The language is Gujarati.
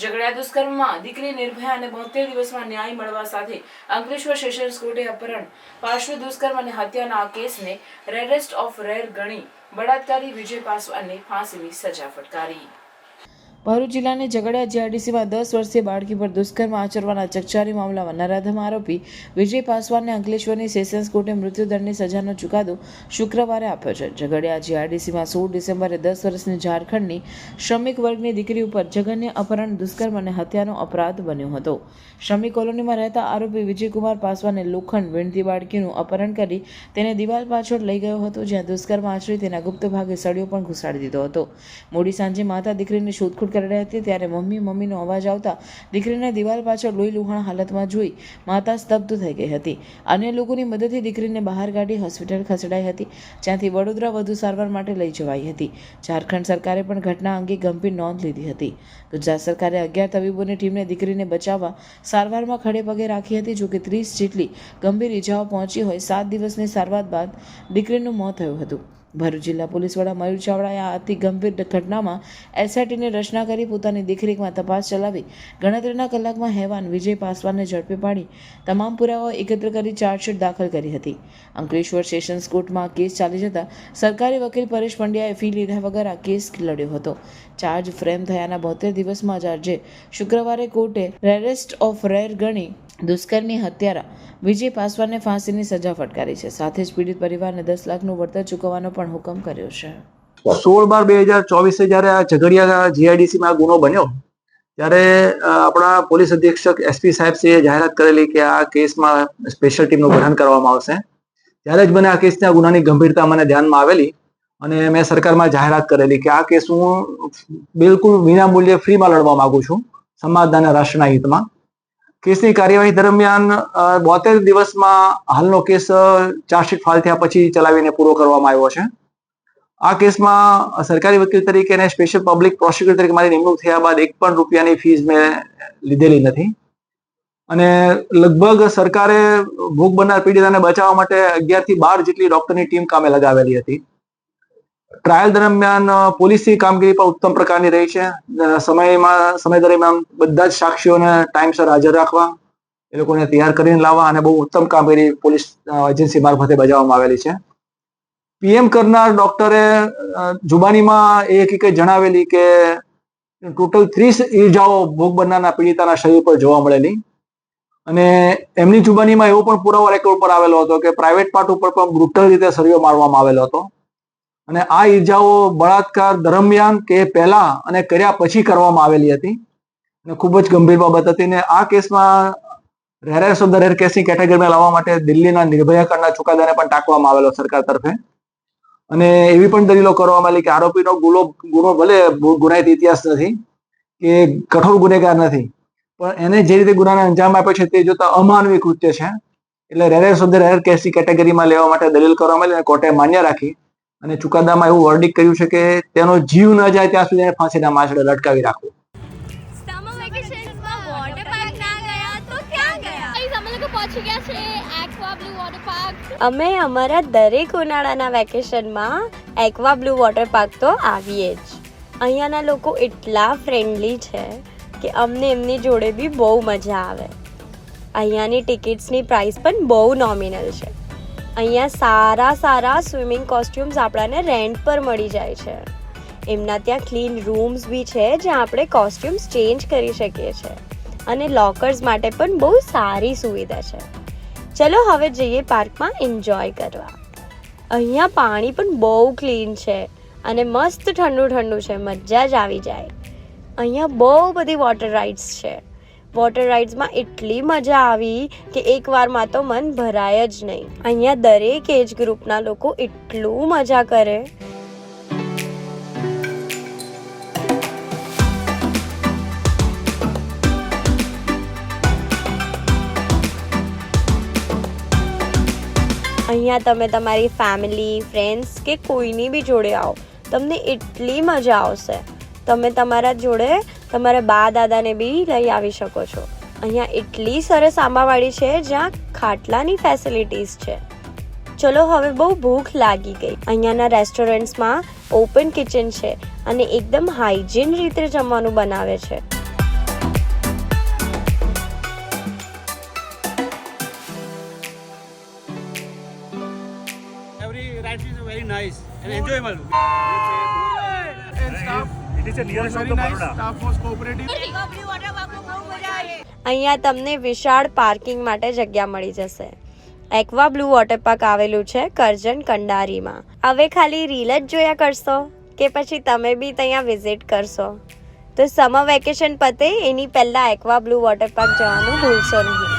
ઝઘડિયા દુષ્કર્મમાં દીકરી નિર્ભયા અને 72 દિવસમાં ન્યાય મળવા સાથે અંકલેશ્વર સેશન્સ કોર્ટે અપહરણ, પાર્શ્વ દુષ્કર્મ અને હત્યાના આ કેસને રેરેસ્ટ ઓફ રેર ગણી બળાત્કારી વિજય પાસવાનને ફાંસીની સજા ફટકારી। ભરૂચ જિલ્લાની ઝઘડિયા જીઆઈડીસીમાં 10 વર્ષીય બાળકી પર દુષ્કર્મ આચરવાના ચકચારી મામલામાં નરાધમ આરોપી વિજય પાસવાનને અંકલેશ્વરની સેશન્સ કોર્ટે મૃત્યુદંડની સજાનો ચુકાદો શુક્રવારે આપ્યો છે। ઝઘડિયા જીઆઈડીસીમાં 16 ડિસેમ્બરે 10 વર્ષની ઝારખંડની શ્રમિક વર્ગની દીકરી ઉપર જઘન્ય અપહરણ, દુષ્કર્મ અને હત્યાનો અપરાધ બન્યો હતો। શ્રમિક કોલોનીમાં રહેતા આરોપી વિજયકુમાર પાસવાને લોખંડ વીણતી બાળકીનું અપહરણ કરી તેને દિવાલ પાછળ લઈ ગયો હતો, જ્યાં દુષ્કર્મ આચરી તેના ગુપ્ત ભાગે સળિયો પણ ઘુસાડી દીધો હતો। મોડી સાંજે માતા દીકરીની શોધખોળ કરી રહી હતી ત્યારે મમ્મીનો અવાજ આવતા દીકરીને દિવાલ પાછળ લોહી લુહાણ હાલતમાં જોઈ માતા સ્તબ્ધ થઈ ગઈ હતી। અન્ય લોકોની મદદથી દીકરીને બહાર કાઢી હોસ્પિટલ ખસેડાઈ હતી, જ્યાંથી વડોદરા વધુ સારવાર માટે લઈ જવાઈ હતી। ઝારખંડ સરકારે પણ ઘટના અંગે ગંભીર નોંધ લીધી હતી। ગુજરાત સરકારે 11 તબીબોની ટીમને દીકરીને બચાવવા સારવારમાં ખડે પગે રાખી હતી, જોકે 30 જેટલી ગંભીર ઇજાઓ પહોંચી હોય 7 દિવસની સારવાર બાદ દીકરીનું મોત થયું હતું। ભરૂચ જિલ્લા પોલીસ વડા મયુર ચાવડાએ આ અતિ ગંભીર ઘટનામાં એસઆઈટીની રચના કરી પોતાની દેખરેખમાં તપાસ ચલાવી ગણતરીના કલાકમાં હેવાન વિજય પાસવાનને ઝડપી પાડી તમામ પુરાવાઓ એકત્ર કરી ચાર્જશીટ દાખલ કરી હતી। અંકલેશ્વર સેશન્સ કોર્ટમાં કેસ ચાલી જતા સરકારી વકીલ પરેશ પંડ્યાએ ફી લીધા વગર આ કેસ લડ્યો હતો। ચાર્જ ફ્રેમ થયાના 72 દિવસમાં જ આજે શુક્રવારે કોર્ટે રેરેસ્ટ ઓફ રેર ગણી દુષ્કર્મી હત્યારા વિજય પાસવાનને ફાંસીની સજા ફટકારી છે। સાથે જ પીડિત પરિવારને 10 લાખનું વળતર ચૂકવવાનો પણ હુકમ કર્યો છે। 16/12/2024 જ્યારે આ ઝઘડિયા જીઆઈડીસીમાં ગુનો બન્યો ત્યારે આપણા પોલીસ અધિક્ષક એસપી સાહેબશ્રીએ જાહેરાત કરેલી કે આ કેસમાં સ્પેશિયલ ટીમનું ગઠન કરવામાં આવશે। ત્યારે જ મને આ કેસના ગુનાની ગંભીરતા મને ધ્યાનમાં આવેલી અને મેં સરકારમાં જાહેરાત કરેલી કે આ કેસ હું બિલકુલ વિનામૂલ્યે ફ્રીમાં લડવા માંગુ છું, સમાજના અને રાષ્ટ્રના હિતમાં। કેસની કાર્યવાહી દરમિયાન 72 દિવસમાં હાલનો કેસ ચાર્જશીટ ફાઇલ થયા પછી ચલાવીને પૂરો કરવામાં આવ્યો છે। આ કેસમાં સરકારી વકીલ તરીકે અને સ્પેશિયલ પબ્લિક પ્રોસિક્યુટર તરીકે મારી નિમણૂક થયા બાદ 1 પણ રૂપિયાની ફીસ મેં લીધેલી નથી અને લગભગ સરકારે ભોગ બનનાર પીડિતાને બચાવવા માટે 11 થી 12 જેટલી ડોક્ટરની ટીમ કામે લગાવેલી હતી। ટ્રાયલ દરમિયાન પોલીસની કામગીરી પણ ઉત્તમ પ્રકારની રહી છે। સમય દરમિયાન બધા જ સાક્ષીઓને ટાઈમસર હાજર રાખવા, એ લોકોને તૈયાર કરીને લાવવા અને બહુ ઉત્તમ કામગીરી પોલીસ એજન્સી મારફતે બજાવવામાં આવેલી છે। પીએમ કરનાર ડોક્ટરે જુબાનીમાં એ હકીકત જણાવેલી કે ટોટલ 30 ઈજાઓ ભોગ બનનારના પીડિતાના શરીર પર જોવા મળેલી અને એમની જુબાનીમાં એવો પણ પુરાવો રેકોર્ડ પર આવેલો હતો કે પ્રાઇવેટ પાર્ટ ઉપર પણ બ્રુટલ રીતે સળિયો મારવામાં આવેલો હતો અને આ ઈજાઓ બળાત્કાર દરમિયાન કે પહેલા અને કર્યા પછી કરવામાં આવેલી હતી અને ખૂબ જ ગંભીર બાબત હતી। ને આ કેસમાં રેરેસ્ટ ઓફ ધ રેર કેસની કેટેગરીમાં લાવવા માટે દિલ્હીના નિર્ભયા કાંડના ચુકાદાને પણ ટાંકવામાં આવેલો સરકાર તરફે અને એવી પણ દલીલો કરવામાં આવી કે આરોપીનો ગુનો ભલે ગુનાહિત ઇતિહાસ નથી કે કઠોર ગુનેગાર નથી, પણ એને જે રીતે ગુનાને અંજામ આપ્યો છે તે જોતા અમાનવી કૃત્ય છે, એટલે રેરેસ્ટ ઓફ ધ રેર કેસની કેટેગરીમાં લેવા માટે દલીલ કરવામાં આવી અને કોર્ટે માન્ય રાખી અને ચુકાદામાં એવું વર્ડિક કર્યું છે કે તેનો જીવ ન જાય ત્યાં સુધી ફાંસીના માંચડે લટકાવી રાખવું। અમે અમારા દરેક ઉનાળાના વેકેશનમાં એક્વા બ્લુ વોટર પાર્ક તો આવીએ જ। અહીંયાના લોકો એટલા ફ્રેન્ડલી છે કે અમને એમની જોડે બી બહુ મજા આવે। અહીંયાની ટિકિટ્સની પ્રાઇસ પણ બહુ નોમિનલ છે। અહીંયા સારા સ્વિમિંગ કોસ્ટ્યુમ્સ આપણાને રેન્ટ પર મળી જાય છે। એમના ત્યાં ક્લીન રૂમ્સ બી છે જ્યાં આપણે કોસ્ટ્યુમ્સ ચેન્જ કરી શકીએ છીએ અને લોકર્સ માટે પણ બહુ સારી સુવિધા છે। ચલો હવે જઈએ પાર્કમાં એન્જોય કરવા। અહીંયા પાણી પણ બહુ ક્લીન છે અને મસ્ત ઠંડુ છે, મજા જ આવી જાય। અહીંયા બહુ બધી વોટર રાઇડ્સ છે। વોટર રાઇડ્સમાં એટલી મજા આવી કે એકવારમાં તો મન ભરાય જ નહીં। અહીંયા દરેક એજ ગ્રુપના લોકો એટલું મજા કરે। અહીંયા તમે તમારી ફેમિલી, ફ્રેન્ડ્સ કે કોઈની બી જોડે આવો, તમને એટલી મજા આવશે। તમે તમારા જોડે તમારા બા દાદાને બી લઈ આવી શકો છો। અહીંયા એટલી સરસ આંબાવાડી છે જ્યાં ખાટલાની ફેસિલિટીઝ છે। ચલો હવે બહુ ભૂખ લાગી ગઈ। અહીંયાના રેસ્ટોરન્ટ્સમાં ઓપન કિચન છે અને એકદમ હાઇજીન રીતે જમવાનું બનાવે છે। Every ride is very nice and enjoyable. It is a nearest of the Baroda. Staff was cooperative. અહીંયા તમને વિશાળ પાર્કિંગ માટે જગ્યા મળી જશે. એક્વા બ્લુ વોટર પાર્ક આવેલું છે કરજણ કંડારીમાં. હવે ખાલી રીલ જ જોયા કરશો કે પછી તમે બી ત્યાં વિઝિટ કરશો? તો સમર વેકેશન પતે એની પહેલાં એક્વા બ્લુ વોટર પાર્ક જવાનું ભૂલશો નહીં.